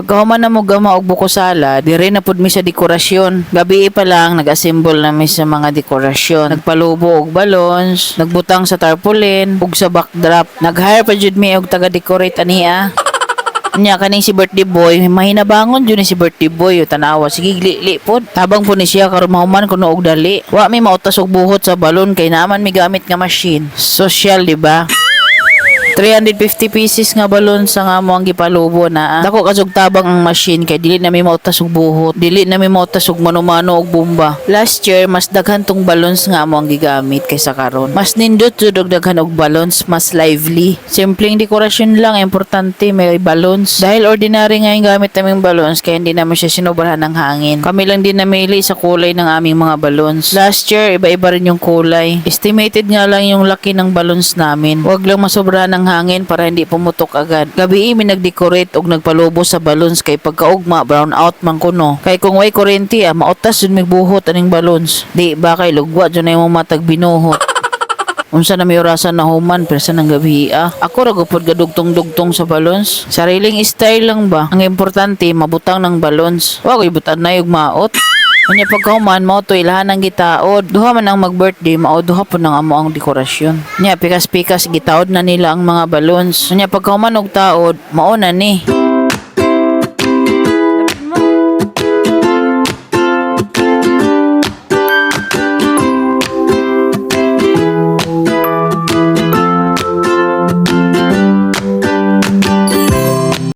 Pagkahuman na mo gama og buko sala, dire na pud mi sa dekorasyon. Gabi pa lang nag-assemble na mi sa mga dekorasyon. Nagpalubo og balloons, nagbutang sa tarpaulin, ug sa backdrop. Nag-hire pa jud mi og taga-decorate aniya. Nya kaning si birthday boy, mahinabangon jud ni si birthday boy, tanawa sige gli pod. Tabang po ni siya karon mahuman kuno og dali. Wa mi mautas og buhot sa balon kay naman mi gamit nga machine. Social, di ba? 350 pieces nga balon sa nga mo ang gipalubo na. Dako kasog tabang ang machine kay dili na mi mautas og buhot, dili na mi mautas og mano-mano og bomba. Last year mas daghan tong balons nga mo ang gigamit kaysa karon. Mas nindot jud og daghan og balons, mas lively. Simpleng dekorasyon lang, importante may balons. Dahil ordinary nga yung gamit naming balons kaya hindi naman siya sinobrahan ng hangin. Kami lang din namili sa kulay ng aming mga balons. Last year iba-iba rin yung kulay. Estimated nga lang yung laki ng balons namin. Huwag lang masobrahan ng hangin para hindi pumutok agad. Gabi mi nag-decorate og nagpalubo sa balloons kay pagkaugma brown out man kuno. Kay kung way kurente mautas jud mig buhot aning balloons. Di ba kay lugwa jud na imong matag binuhot. Unsa na may orasan na human persa ng gabi Ako ra gupod gadugtong-dugtong sa balloons. Sariling style lang ba? Ang importante mabutang ng balloons. Wa ko ibutan na yung maot. Kanya pagkahuman mo to ilahan ng gitaod. Duha man ang mag-birthday, mao duha po nang amo ang dekorasyon. Nya pikas-pikas gitaod na nila ang mga balloons. Kanya pagkahuman og taod, mao na ni.